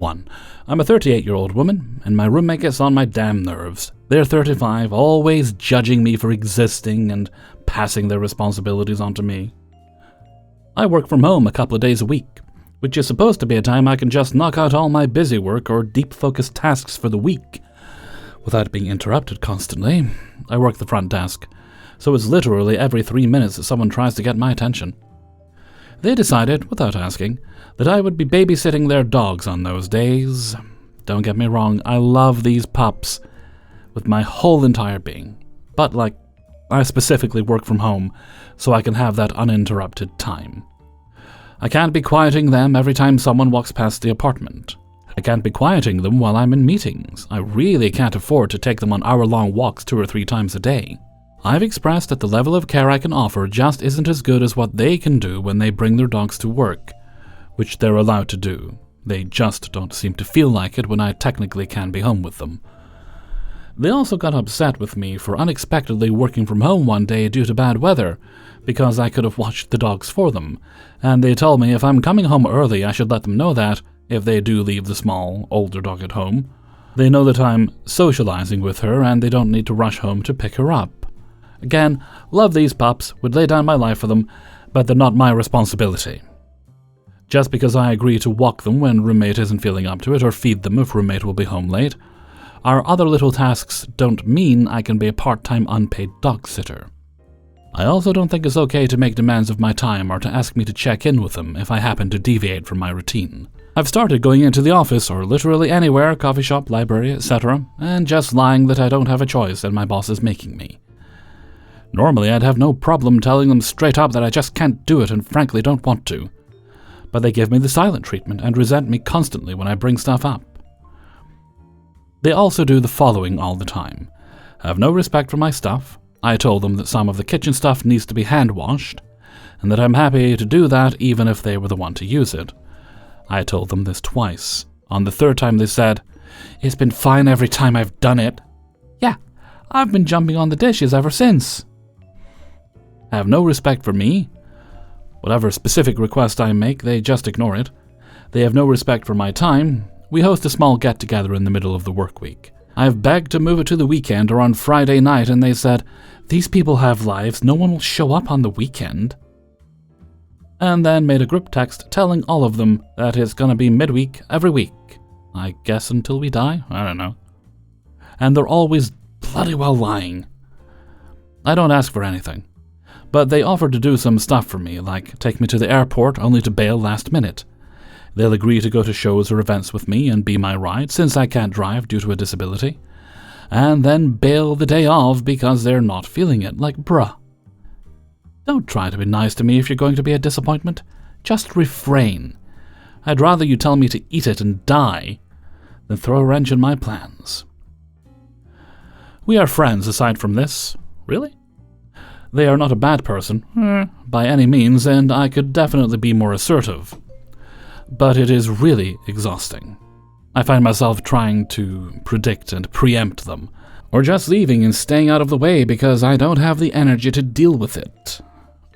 1. I'm a 38-year-old woman, and my roommate gets on my damn nerves. They're 35, always judging me for existing and passing their responsibilities on to me. I work from home a couple of days a week, which is supposed to be a time I can just knock out all my busy work or deep-focused tasks for the week without being interrupted constantly. I work the front desk, so it's literally every 3 minutes that someone tries to get my attention. They decided, without asking, that I would be babysitting their dogs on those days. Don't get me wrong, I love these pups with my whole entire being. But, I specifically work from home so I can have that uninterrupted time. I can't be quieting them every time someone walks past the apartment. I can't be quieting them while I'm in meetings. I really can't afford to take them on hour-long walks 2 or 3 times a day. I've expressed that the level of care I can offer just isn't as good as what they can do when they bring their dogs to work, which they're allowed to do. They just don't seem to feel like it when I technically can be home with them. They also got upset with me for unexpectedly working from home one day due to bad weather, because I could have watched the dogs for them, and they told me if I'm coming home early I should let them know that, if they do leave the small, older dog at home. They know that I'm socializing with her and they don't need to rush home to pick her up. Again, love these pups, would lay down my life for them, but they're not my responsibility. Just because I agree to walk them when roommate isn't feeling up to it, or feed them if roommate will be home late, our other little tasks don't mean I can be a part-time unpaid dog sitter. I also don't think it's okay to make demands of my time or to ask me to check in with them if I happen to deviate from my routine. I've started going into the office, or literally anywhere, coffee shop, library, etc., and just lying that I don't have a choice and my boss is making me. Normally I'd have no problem telling them straight up that I just can't do it and frankly don't want to. But they give me the silent treatment and resent me constantly when I bring stuff up. They also do the following all the time. Have no respect for my stuff. I told them that some of the kitchen stuff needs to be hand-washed, and that I'm happy to do that even if they were the one to use it. I told them this twice. On the 3rd time they said, "It's been fine every time I've done it." Yeah, I've been jumping on the dishes ever since. Have no respect for me. Whatever specific request I make, they just ignore it. They have no respect for my time. We host a small get-together in the middle of the work week. I've begged to move it to the weekend or on Friday night, and they said, "These people have lives, no one will show up on the weekend." And then made a group text telling all of them that it's gonna be midweek every week. I guess until we die? I don't know. And they're always bloody well lying. I don't ask for anything. But they offered to do some stuff for me, like take me to the airport only to bail last minute. They'll agree to go to shows or events with me and be my ride since I can't drive due to a disability. And then bail the day of because they're not feeling it, like bruh. Don't try to be nice to me if you're going to be a disappointment. Just refrain. I'd rather you tell me to eat it and die than throw a wrench in my plans. We are friends aside from this. Really? They are not a bad person, by any means, and I could definitely be more assertive. But it is really exhausting. I find myself trying to predict and preempt them, or just leaving and staying out of the way because I don't have the energy to deal with it.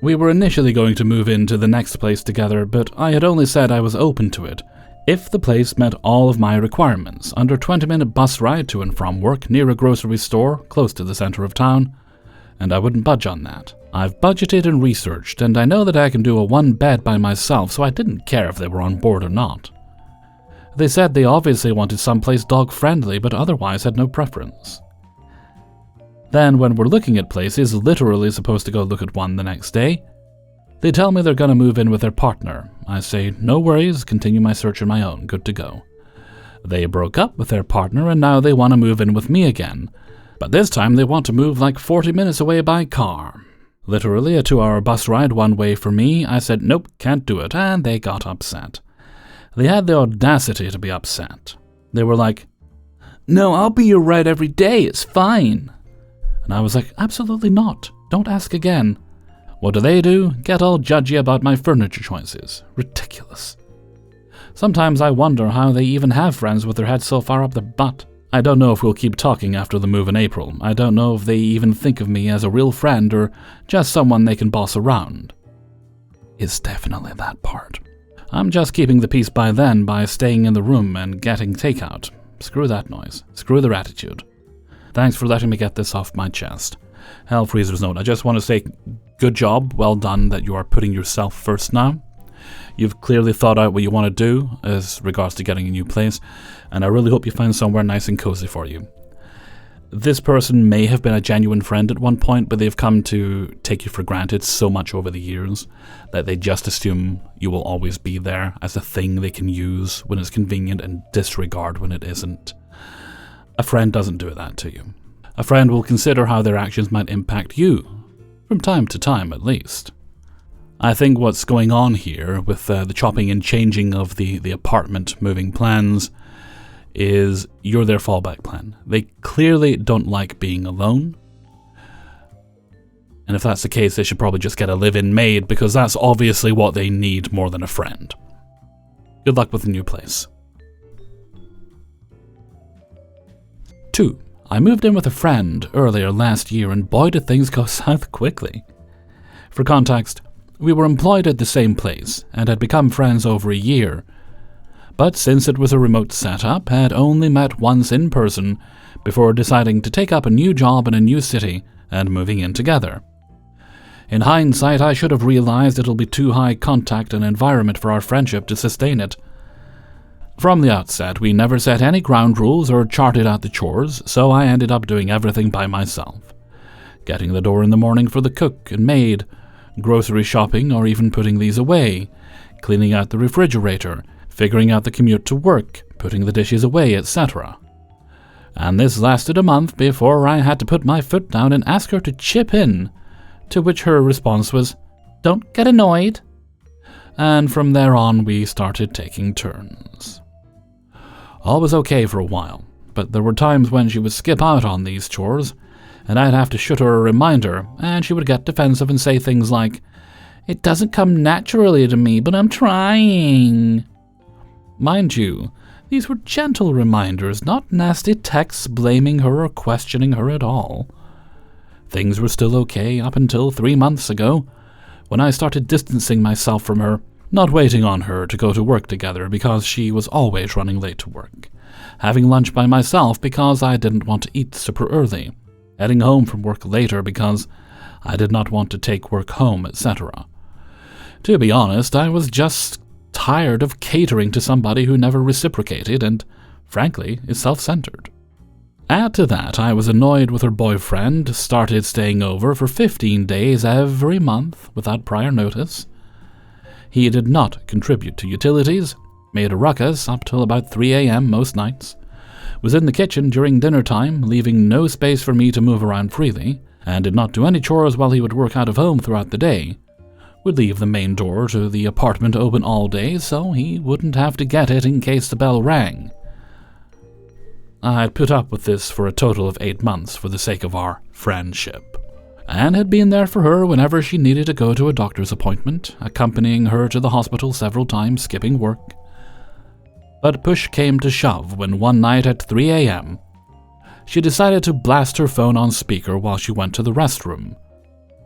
We were initially going to move into the next place together, but I had only said I was open to it if the place met all of my requirements, under 20-minute bus ride to and from work near a grocery store close to the center of town, and I wouldn't budge on that. I've budgeted and researched, and I know that I can do a 1-bed by myself, so I didn't care if they were on board or not. They said they obviously wanted someplace dog-friendly, but otherwise had no preference. Then, when we're looking at places, literally supposed to go look at one the next day, they tell me they're gonna move in with their partner. I say, no worries, continue my search on my own, good to go. They broke up with their partner, and now they want to move in with me again. But this time they want to move like 40 minutes away by car. Literally a 2-hour bus ride one way for me. I said, nope, can't do it, and they got upset. They had the audacity to be upset. They were like, no, I'll be your ride every day, it's fine. And I was like, absolutely not, don't ask again. What do? Get all judgy about my furniture choices. Ridiculous. Sometimes I wonder how they even have friends with their heads so far up their butt. I don't know if we'll keep talking after the move in April. I don't know if they even think of me as a real friend or just someone they can boss around. It's definitely that part. I'm just keeping the peace by then by staying in the room and getting takeout. Screw that noise. Screw their attitude. Thanks for letting me get this off my chest. Hellfreezer's note, I just want to say good job, well done that you are putting yourself first now. You've clearly thought out what you want to do as regards to getting a new place, and I really hope you find somewhere nice and cozy for you. This person may have been a genuine friend at one point, but they've come to take you for granted so much over the years that they just assume you will always be there as a thing they can use when it's convenient and disregard when it isn't. A friend doesn't do that to you. A friend will consider how their actions might impact you, from time to time at least. I think what's going on here with the chopping and changing of the apartment moving plans is you're their fallback plan. They clearly don't like being alone. And if that's the case, they should probably just get a live-in maid, because that's obviously what they need more than a friend. Good luck with the new place. 2. I moved in with a friend earlier last year, and boy did things go south quickly. For context, we were employed at the same place, and had become friends over a year. But since it was a remote setup, had only met once in person before deciding to take up a new job in a new city and moving in together. In hindsight, I should have realized it'll be too high contact and environment for our friendship to sustain it. From the outset, we never set any ground rules or charted out the chores, so I ended up doing everything by myself. Getting the door in the morning for the cook and maid, grocery shopping or even putting these away, cleaning out the refrigerator, figuring out the commute to work, putting the dishes away, etc. And this lasted a month before I had to put my foot down and ask her to chip in, to which her response was, "Don't get annoyed." And from there on we started taking turns. All was okay for a while, but there were times when she would skip out on these chores, and I'd have to shoot her a reminder, and she would get defensive and say things like, "It doesn't come naturally to me, but I'm trying." Mind you, these were gentle reminders, not nasty texts blaming her or questioning her at all. Things were still okay up until 3 months ago, when I started distancing myself from her, not waiting on her to go to work together because she was always running late to work, having lunch by myself because I didn't want to eat super early, heading home from work later because I did not want to take work home, etc. To be honest, I was just tired of catering to somebody who never reciprocated and, frankly, is self-centered. Add to that, I was annoyed with her boyfriend, started staying over for 15 days every month without prior notice. He did not contribute to utilities, made a ruckus up till about 3 a.m. most nights, was in the kitchen during dinner time, leaving no space for me to move around freely, and did not do any chores while he would work out of home throughout the day. Would leave the main door to the apartment open all day so he wouldn't have to get it in case the bell rang. I had put up with this for a total of 8 months for the sake of our friendship, and had been there for her whenever she needed to go to a doctor's appointment, accompanying her to the hospital several times, skipping work. But push came to shove when one night at 3 a.m., she decided to blast her phone on speaker while she went to the restroom,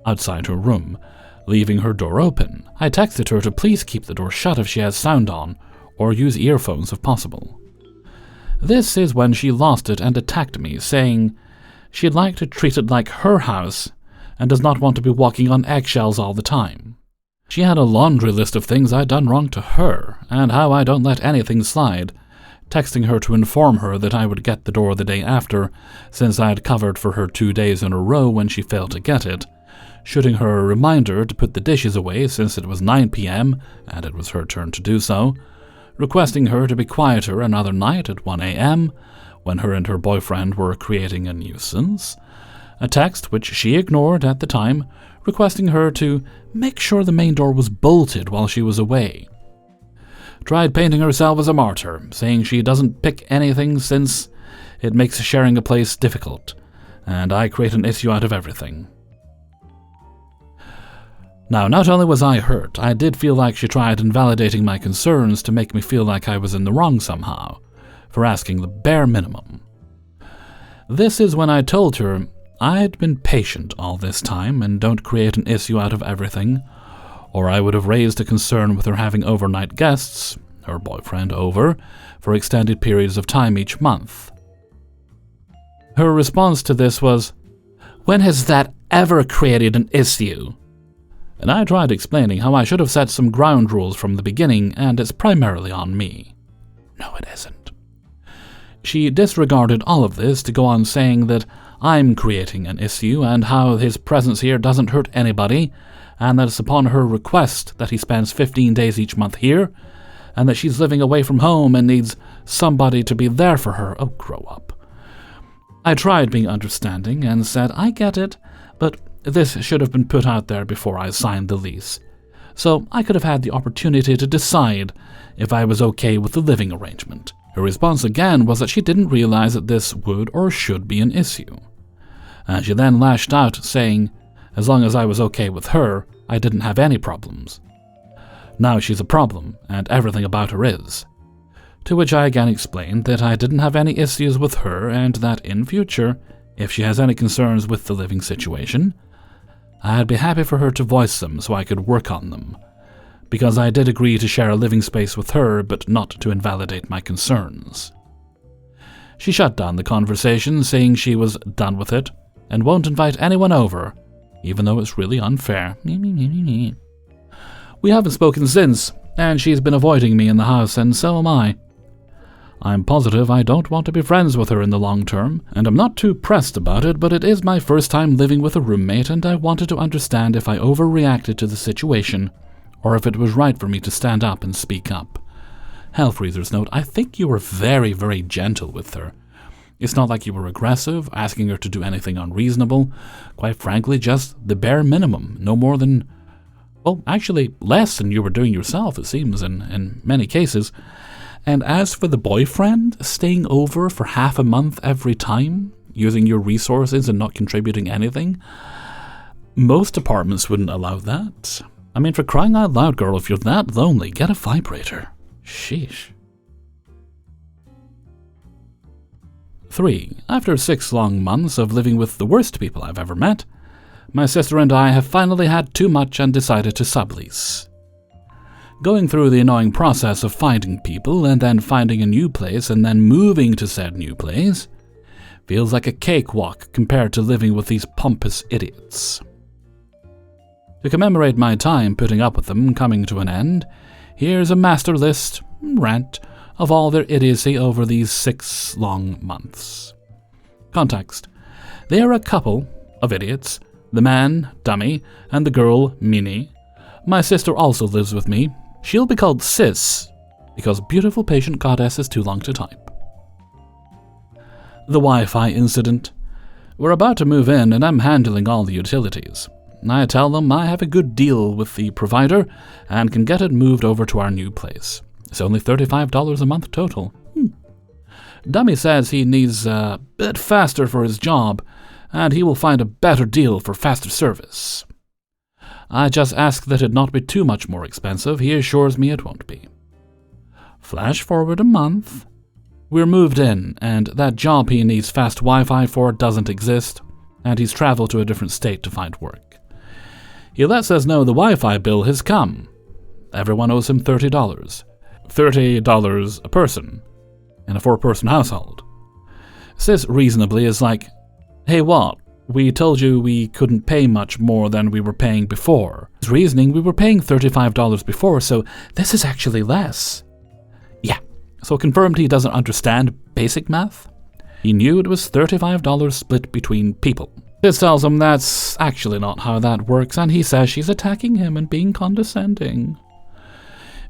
outside her room, leaving her door open. I texted her to please keep the door shut if she has sound on, or use earphones if possible. This is when she lost it and attacked me, saying she'd like to treat it like her house and does not want to be walking on eggshells all the time. She had a laundry list of things I'd done wrong to her, and how I don't let anything slide, texting her to inform her that I would get the door the day after, since I had covered for her 2 days in a row when she failed to get it, shooting her a reminder to put the dishes away since it was 9 p.m. and it was her turn to do so, requesting her to be quieter another night at 1 a.m. when her and her boyfriend were creating a nuisance, a text which she ignored at the time, requesting her to make sure the main door was bolted while she was away. Tried painting herself as a martyr, saying she doesn't pick anything since it makes sharing a place difficult, and I create an issue out of everything. Now, not only was I hurt, I did feel like she tried invalidating my concerns to make me feel like I was in the wrong somehow, for asking the bare minimum. This is when I told her I'd been patient all this time and don't create an issue out of everything, or I would have raised a concern with her having overnight guests, her boyfriend, over for extended periods of time each month. Her response to this was, "When has that ever created an issue?" And I tried explaining how I should have set some ground rules from the beginning, and it's primarily on me. No, it isn't. She disregarded all of this to go on saying that I'm creating an issue and how his presence here doesn't hurt anybody, and that it's upon her request that he spends 15 days each month here, and that she's living away from home and needs somebody to be there for her. Oh, grow up. I tried being understanding and said, I get it, but this should have been put out there before I signed the lease, so I could have had the opportunity to decide if I was okay with the living arrangement. Her response again was that she didn't realize that this would or should be an issue. And she then lashed out, saying, as long as I was okay with her, I didn't have any problems. Now she's a problem, and everything about her is. To which I again explained that I didn't have any issues with her, and that in future, if she has any concerns with the living situation, I'd be happy for her to voice them so I could work on them, because I did agree to share a living space with her, but not to invalidate my concerns. She shut down the conversation, saying she was done with it, and won't invite anyone over, even though it's really unfair. We haven't spoken since, and she's been avoiding me in the house, and so am I. I'm positive I don't want to be friends with her in the long term, and I'm not too pressed about it, but it is my first time living with a roommate, and I wanted to understand if I overreacted to the situation, or if it was right for me to stand up and speak up. Hellfreezer's note, I think you were very, very gentle with her. It's not like you were aggressive, asking her to do anything unreasonable. Quite frankly, just the bare minimum, no more than, well, actually less than you were doing yourself, it seems, in many cases. And as for the boyfriend, staying over for half a month every time, using your resources and not contributing anything, most apartments wouldn't allow that. I mean, for crying out loud, girl, if you're that lonely, get a vibrator. Sheesh. 3. After 6 long months of living with the worst people I've ever met, my sister and I have finally had too much and decided to sublease. Going through the annoying process of finding people and then finding a new place and then moving to said new place feels like a cakewalk compared to living with these pompous idiots. To commemorate my time putting up with them coming to an end, here's a master list, rant, of all their idiocy over these 6 long months. Context. They are a couple of idiots, the man, Dummy, and the girl, Minnie. My sister also lives with me. She'll be called Sis, because beautiful patient goddess is too long to type. The Wi-Fi incident. We're about to move in and I'm handling all the utilities. I tell them I have a good deal with the provider and can get it moved over to our new place. It's only $35 a month total. Dummy says he needs a bit faster for his job, and he will find a better deal for faster service. I just ask that it not be too much more expensive. He assures me it won't be. Flash forward a month. We're moved in, and that job he needs fast Wi-Fi for doesn't exist, and he's traveled to a different state to find work. He lets us know the Wi-Fi bill has come. Everyone owes him $30. $30 a person in a 4-person household. Sis reasonably is like, hey, what? We told you we couldn't pay much more than we were paying before. His reasoning, we were paying $35 before, so this is actually less. Yeah, so confirmed he doesn't understand basic math. He knew it was $35 split between people. This tells him that's actually not how that works, and he says she's attacking him and being condescending.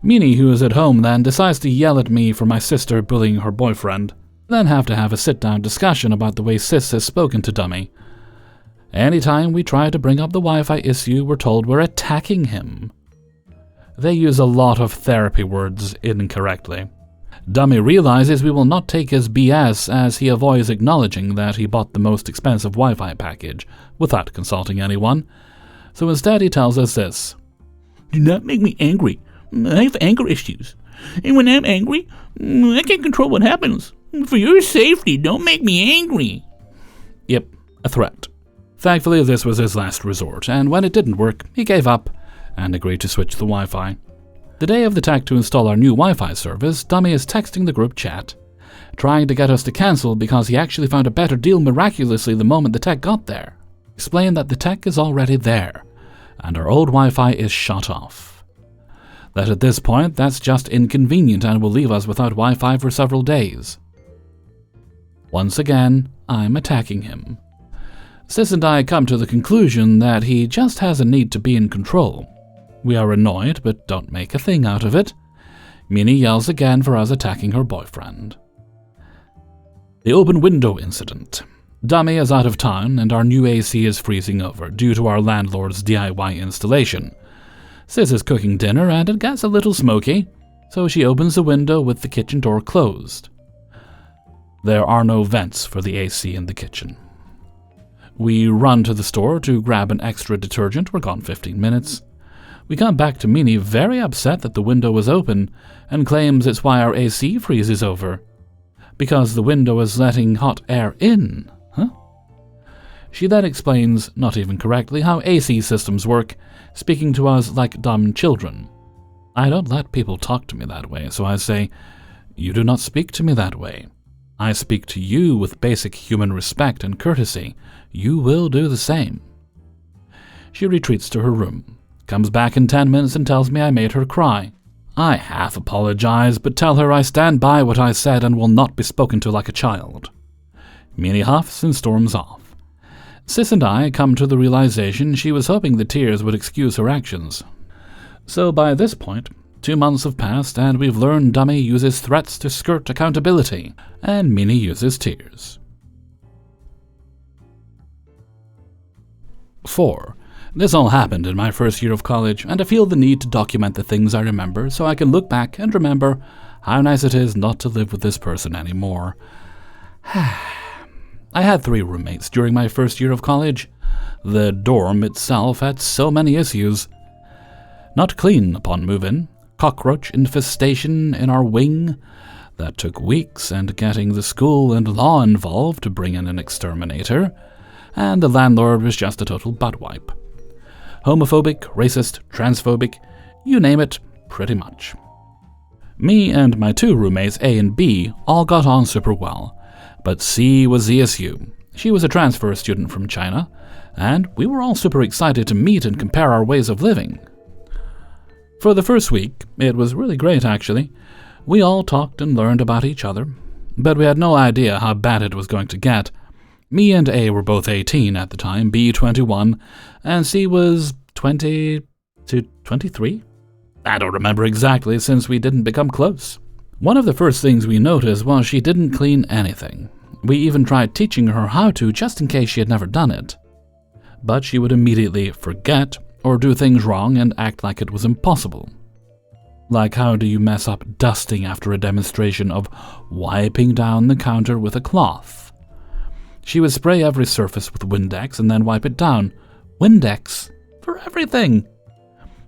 Minnie, who is at home then, decides to yell at me for my sister bullying her boyfriend, then have to have a sit-down discussion about the way Sis has spoken to Dummy. Anytime we try to bring up the Wi-Fi issue, we're told we're attacking him. They use a lot of therapy words incorrectly. Dummy realizes we will not take his BS as he avoids acknowledging that he bought the most expensive Wi-Fi package without consulting anyone. So instead he tells us this. Do not make me angry. I have anger issues. And when I'm angry, I can't control what happens. For your safety, don't make me angry. Yep, a threat. Thankfully, this was his last resort, and when it didn't work, he gave up and agree to switch the Wi-Fi. The day of the tech to install our new Wi-Fi service, Dummy is texting the group chat, trying to get us to cancel because he actually found a better deal miraculously the moment the tech got there. Explain that the tech is already there, and our old Wi-Fi is shut off. That at this point, that's just inconvenient and will leave us without Wi-Fi for several days. Once again, I'm attacking him. Sis and I come to the conclusion that he just has a need to be in control. We are annoyed, but don't make a thing out of it. Minnie yells again for us attacking her boyfriend. The open window incident. Dummy is out of town, and our new AC is freezing over due to our landlord's DIY installation. Sis is cooking dinner, and it gets a little smoky, so she opens the window with the kitchen door closed. There are no vents for the AC in the kitchen. We run to the store to grab an extra detergent. We're gone 15 minutes. We come back to Minnie very upset that the window was open and claims it's why our AC freezes over. Because the window is letting hot air in, huh? She then explains, not even correctly, how AC systems work, speaking to us like dumb children. I don't let people talk to me that way, so I say, "You do not speak to me that way. I speak to you with basic human respect and courtesy. You will do the same." She retreats to her room, comes back in 10 minutes and tells me I made her cry. I half apologize, but tell her I stand by what I said and will not be spoken to like a child. Minnie huffs and storms off. Sis and I come to the realization she was hoping the tears would excuse her actions. So by this point, 2 months have passed and we've learned Dummy uses threats to skirt accountability, and Minnie uses tears. 4. This all happened in my first year of college, and I feel the need to document the things I remember so I can look back and remember how nice it is not to live with this person anymore. I had 3 roommates during my first year of college. The dorm itself had so many issues. Not clean upon move-in, cockroach infestation in our wing that took weeks, and getting the school and law involved to bring in an exterminator, and the landlord was just a total buttwipe. Homophobic, racist, transphobic, you name it, pretty much. Me and my 2 roommates, A and B, all got on super well, but C was the issue. She was a transfer student from China, and we were all super excited to meet and compare our ways of living. For the first week, it was really great actually. We all talked and learned about each other, but we had no idea how bad it was going to get. Me and A were both 18 at the time, B 21, and C was 20 to 23? I don't remember exactly since we didn't become close. One of the first things we noticed was she didn't clean anything. We even tried teaching her how to just in case she had never done it. But she would immediately forget or do things wrong and act like it was impossible. Like how do you mess up dusting after a demonstration of wiping down the counter with a cloth? She would spray every surface with Windex and then wipe it down. Windex? For everything!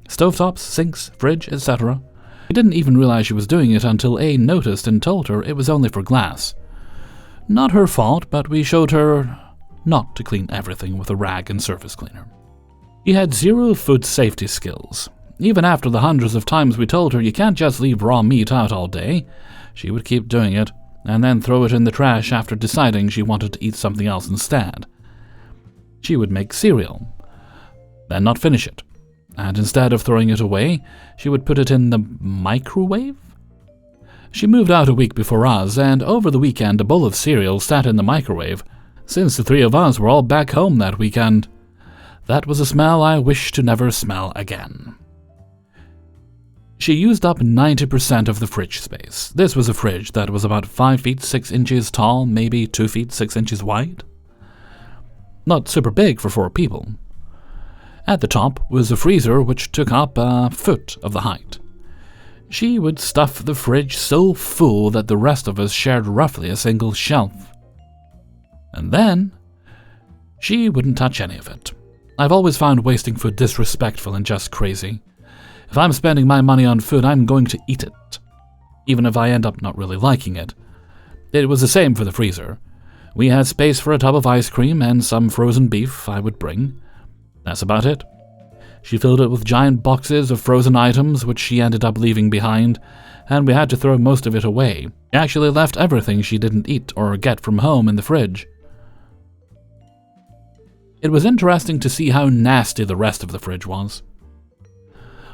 Stovetops, sinks, fridge, etc. We didn't even realize she was doing it until A noticed and told her it was only for glass. Not her fault, but we showed her not to clean everything with a rag and surface cleaner. She had 0 food safety skills. Even after the hundreds of times we told her you can't just leave raw meat out all day, she would keep doing it, and then throw it in the trash after deciding she wanted to eat something else instead. She would make cereal, then not finish it, and instead of throwing it away, she would put it in the microwave? She moved out a week before us, and over the weekend a bowl of cereal sat in the microwave, since the 3 of us were all back home that weekend. That was a smell I wish to never smell again. She used up 90% of the fridge space. This was a fridge that was about 5 feet 6 inches tall, maybe 2 feet 6 inches wide. Not super big for 4 people. At the top was a freezer which took up a foot of the height. She would stuff the fridge so full that the rest of us shared roughly a single shelf. And then, she wouldn't touch any of it. I've always found wasting food disrespectful and just crazy. If I'm spending my money on food, I'm going to eat it, even if I end up not really liking it. It was the same for the freezer. We had space for a tub of ice cream and some frozen beef I would bring. That's about it. She filled it with giant boxes of frozen items which she ended up leaving behind, and we had to throw most of it away. She actually left everything she didn't eat or get from home in the fridge. It was interesting to see how nasty the rest of the fridge was.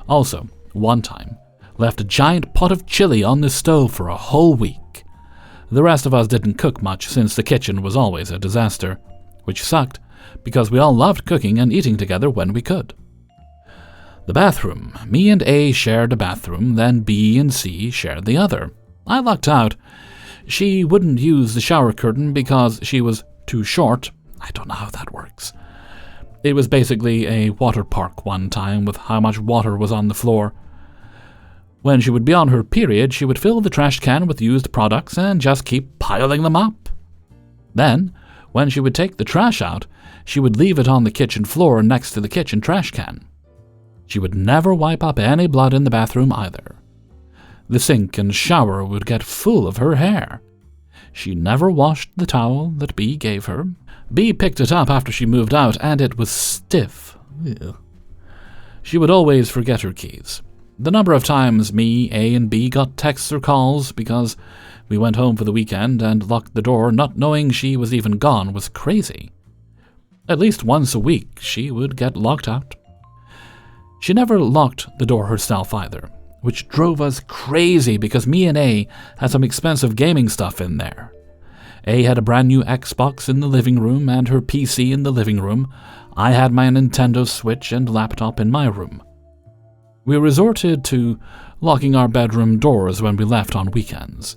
Also, one time, left a giant pot of chili on the stove for a whole week. The rest of us didn't cook much since the kitchen was always a disaster, which sucked because we all loved cooking and eating together when we could. The bathroom. Me and A shared a bathroom, then B and C shared the other. I lucked out. She wouldn't use the shower curtain because she was too short. I don't know how that works. It was basically a water park one time with how much water was on the floor. When she would be on her period, she would fill the trash can with used products and just keep piling them up. Then, when she would take the trash out, she would leave it on the kitchen floor next to the kitchen trash can. She would never wipe up any blood in the bathroom either. The sink and shower would get full of her hair. She never washed the towel that B gave her. B picked it up after she moved out, and it was stiff. Ew. She would always forget her keys. The number of times me, A, and B got texts or calls because we went home for the weekend and locked the door not knowing she was even gone was crazy. At least once a week, she would get locked out. She never locked the door herself either, which drove us crazy because me and A had some expensive gaming stuff in there. A had a brand new Xbox in the living room and her PC in the living room. I had my Nintendo Switch and laptop in my room. We resorted to locking our bedroom doors when we left on weekends.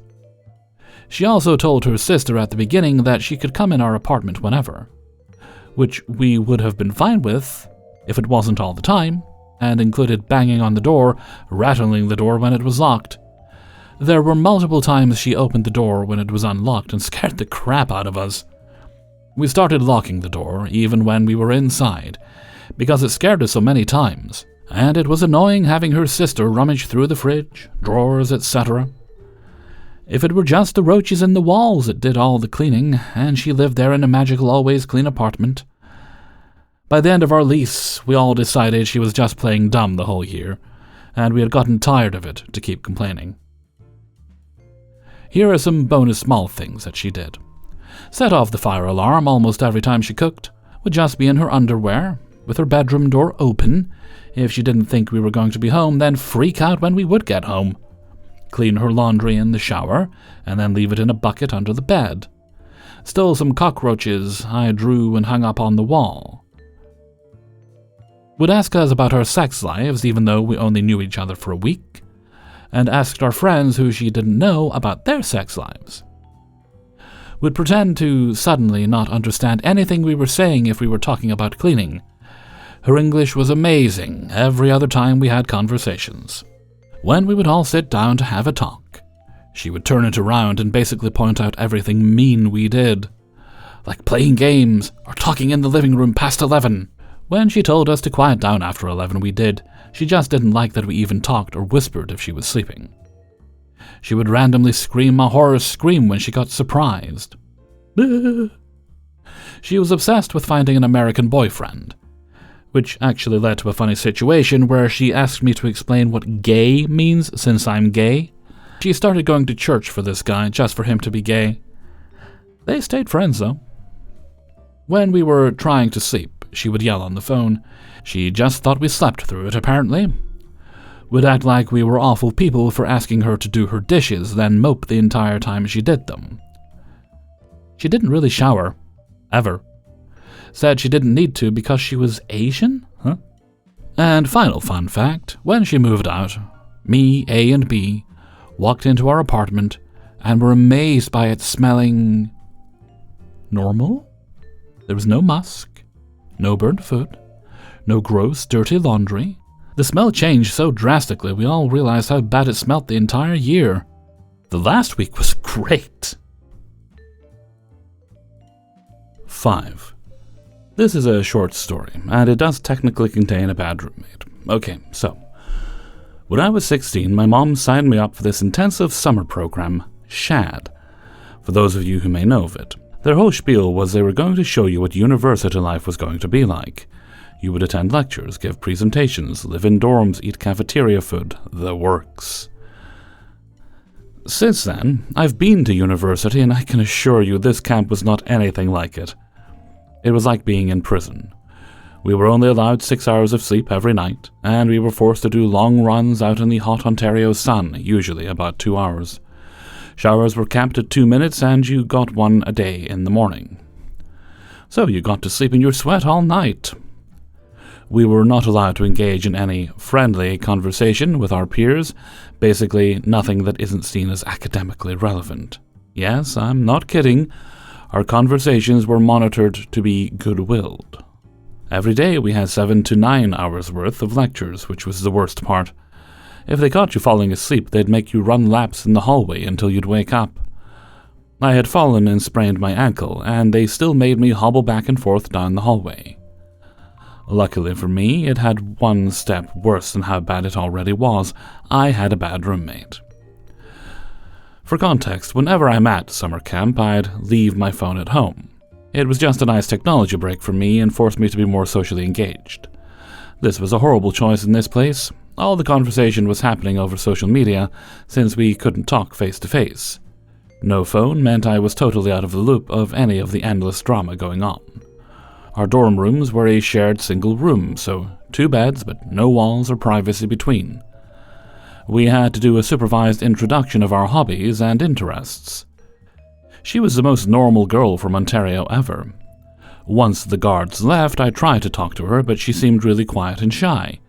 She also told her sister at the beginning that she could come in our apartment whenever, which we would have been fine with if it wasn't all the time, and included banging on the door, rattling the door when it was locked. There were multiple times she opened the door when it was unlocked and scared the crap out of us. We started locking the door even when we were inside, because it scared us so many times, and it was annoying having her sister rummage through the fridge, drawers, etc. If it were just the roaches in the walls that did all the cleaning, and she lived there in a magical always clean apartment. By the end of our lease, we all decided she was just playing dumb the whole year, and we had gotten tired of it to keep complaining. Here are some bonus small things that she did. Set off the fire alarm almost every time she cooked, would just be in her underwear, with her bedroom door open. If she didn't think we were going to be home, then freak out when we would get home. Clean her laundry in the shower, and then leave it in a bucket under the bed. Stole some cockroaches I drew and hung up on the wall. Would ask us about our sex lives even though we only knew each other for a week, and asked our friends who she didn't know about their sex lives. Would pretend to suddenly not understand anything we were saying if we were talking about cleaning. Her English was amazing every other time we had conversations. When we would all sit down to have a talk, she would turn it around and basically point out everything mean we did, like playing games or talking in the living room past 11. When she told us to quiet down after 11, we did. She just didn't like that we even talked or whispered if she was sleeping. She would randomly scream a horror scream when she got surprised. She was obsessed with finding an American boyfriend, which actually led to a funny situation where she asked me to explain what gay means since I'm gay. She started going to church for this guy just for him to be gay. They stayed friends though. When we were trying to sleep, she would yell on the phone. She just thought we slept through it, apparently. Would act like we were awful people for asking her to do her dishes, then mope the entire time she did them. She didn't really shower. Ever. Said she didn't need to because she was Asian? Huh? And final fun fact, when she moved out, me, A, and B walked into our apartment and were amazed by it smelling normal. There was no musk, no burnt food, no gross, dirty laundry. The smell changed so drastically we all realized how bad it smelled the entire year. The last week was great. 5. This is a short story, and it does technically contain a bad roommate. Okay, so, when I was 16, my mom signed me up for this intensive summer program, SHAD, for those of you who may know of it. Their whole spiel was they were going to show you what university life was going to be like. You would attend lectures, give presentations, live in dorms, eat cafeteria food, the works. Since then, I've been to university, and I can assure you this camp was not anything like it. It was like being in prison. We were only allowed 6 hours of sleep every night, and we were forced to do long runs out in the hot Ontario sun, usually about 2 hours. Showers were capped at 2 minutes, and you got one a day in the morning. So you got to sleep in your sweat all night. We were not allowed to engage in any friendly conversation with our peers, basically nothing that isn't seen as academically relevant. Yes, I'm not kidding. Our conversations were monitored to be good-willed. Every day we had 7 to 9 hours worth of lectures, which was the worst part. If they caught you falling asleep, they'd make you run laps in the hallway until you'd wake up. I had fallen and sprained my ankle, and they still made me hobble back and forth down the hallway. Luckily for me, it had one step worse than how bad it already was. I had a bad roommate. For context, whenever I'm at summer camp, I'd leave my phone at home. It was just a nice technology break for me and forced me to be more socially engaged. This was a horrible choice in this place. All the conversation was happening over social media, since we couldn't talk face to face. No phone meant I was totally out of the loop of any of the endless drama going on. Our dorm rooms were a shared single room, so 2 beds but no walls or privacy between. We had to do a supervised introduction of our hobbies and interests. She was the most normal girl from Ontario ever. Once the guards left, I tried to talk to her, but she seemed really quiet and shy.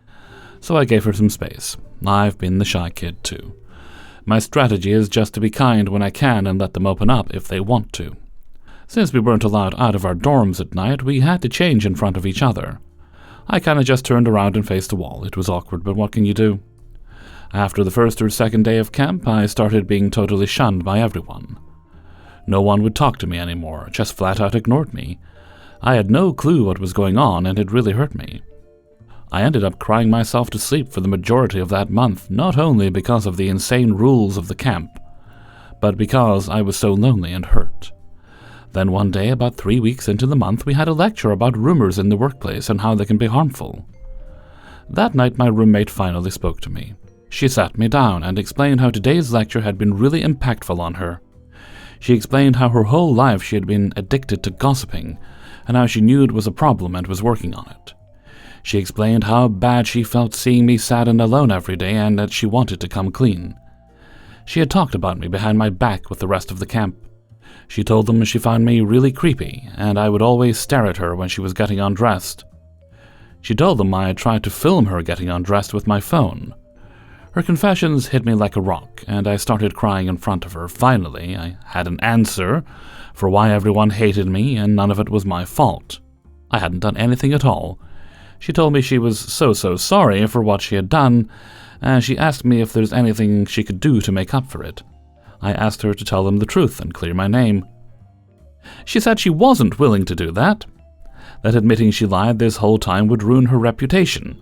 So I gave her some space. I've been the shy kid too. My strategy is just to be kind when I can and let them open up if they want to. Since we weren't allowed out of our dorms at night, we had to change in front of each other. I kinda just turned around and faced the wall. It was awkward, but what can you do? After the first or second day of camp, I started being totally shunned by everyone. No one would talk to me anymore, just flat out ignored me. I had no clue what was going on, and it really hurt me. I ended up crying myself to sleep for the majority of that month, not only because of the insane rules of the camp, but because I was so lonely and hurt. Then one day, about 3 weeks into the month, we had a lecture about rumors in the workplace and how they can be harmful. That night my roommate finally spoke to me. She sat me down and explained how today's lecture had been really impactful on her. She explained how her whole life she had been addicted to gossiping, and how she knew it was a problem and was working on it. She explained how bad she felt seeing me sad and alone every day and that she wanted to come clean. She had talked about me behind my back with the rest of the camp. She told them she found me really creepy, and I would always stare at her when she was getting undressed. She told them I had tried to film her getting undressed with my phone. Her confessions hit me like a rock, and I started crying in front of her. Finally, I had an answer for why everyone hated me, and none of it was my fault. I hadn't done anything at all. She told me she was so sorry for what she had done, and she asked me if there's anything she could do to make up for it. I asked her to tell them the truth and clear my name. She said she wasn't willing to do that admitting she lied this whole time would ruin her reputation.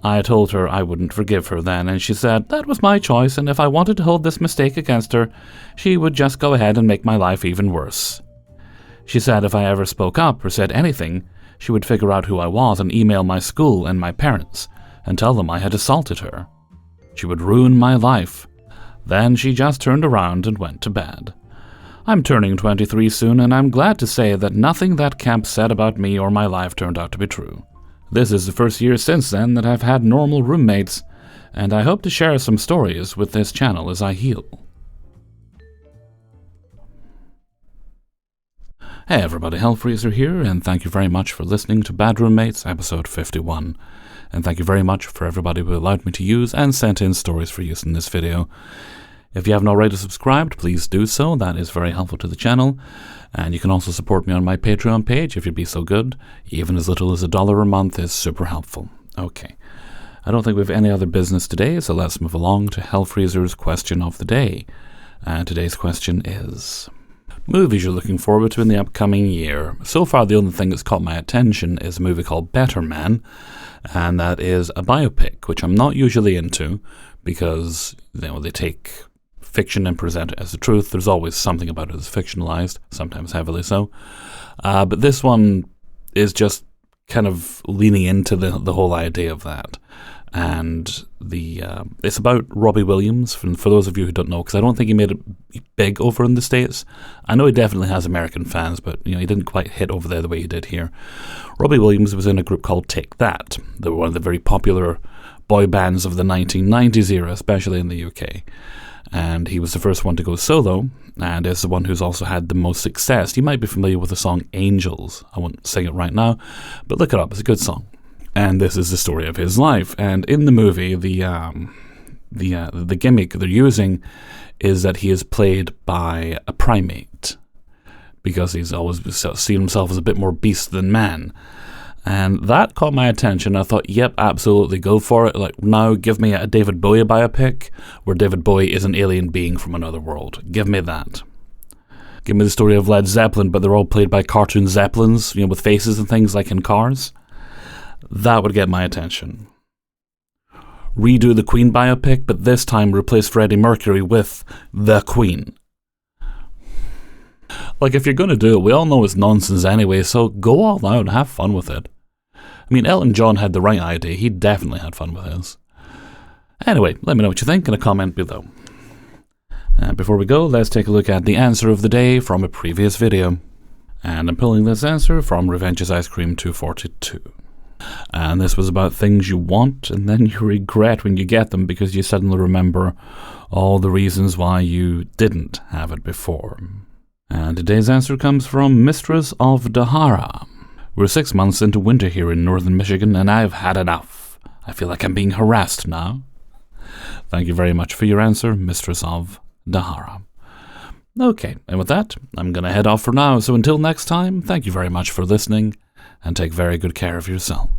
I told her I wouldn't forgive her then, and she said that was my choice, and if I wanted to hold this mistake against her, she would just go ahead and make my life even worse. She said if I ever spoke up or said anything, she would figure out who I was and email my school and my parents and tell them I had assaulted her. She would ruin my life. Then she just turned around and went to bed. I'm turning 23 soon, and I'm glad to say that nothing that camp said about me or my life turned out to be true. This is the first year since then that I've had normal roommates, and I hope to share some stories with this channel as I heal. Hey everybody, Hellfreezer here, and thank you very much for listening to Bad Roommates, episode 51. And thank you very much for everybody who allowed me to use and sent in stories for use in this video. If you haven't already subscribed, please do so. That is very helpful to the channel. And you can also support me on my Patreon page if you'd be so good. Even as little as $1 a month is super helpful. Okay. I don't think we have any other business today, so let's move along to Hellfreezer's question of the day. And today's question is: movies you're looking forward to in the upcoming year. So far, the only thing that's caught my attention is a movie called Whatevername, and that is a biopic, which I'm not usually into because, they take fiction and present it as the truth. There's always something about it that's fictionalized, sometimes heavily so. But this one is just kind of leaning into the whole idea of that. And it's about Robbie Williams, for those of you who don't know, because I don't think he made it big over in the States. I know he definitely has American fans, but he didn't quite hit over there the way he did here. Robbie Williams was in a group called Take That. They were one of the very popular boy bands of the 1990s era, especially in the UK. And he was the first one to go solo, and is the one who's also had the most success. You might be familiar with the song Angels. I won't sing it right now, but look it up. It's a good song. And this is the story of his life. And in the movie, the gimmick they're using is that he is played by a primate, because he's always seen himself as a bit more beast than man. And that caught my attention. I thought, yep, absolutely, go for it. Like, now give me a David Bowie biopic where David Bowie is an alien being from another world. Give me that. Give me the story of Led Zeppelin, but they're all played by cartoon Zeppelins, with faces and things like in Cars. That would get my attention. Redo the Queen biopic, but this time replace Freddie Mercury with the Queen. Like, if you're going to do it, we all know it's nonsense anyway, so go all out and have fun with it. I mean, Elton John had the right idea. He definitely had fun with his. Anyway, let me know what you think in a comment below. And before we go, let's take a look at the answer of the day from a previous video. And I'm pulling this answer from Revenge's Ice Cream 242. And this was about things you want and then you regret when you get them because you suddenly remember all the reasons why you didn't have it before. And today's answer comes from Mistress of Dahara. We're 6 months into winter here in northern Michigan and I've had enough. I feel like I'm being harassed now. Thank you very much for your answer, Mistress of Dahara. Okay, and with that, I'm going to head off for now. So until next time, thank you very much for listening and take very good care of yourself.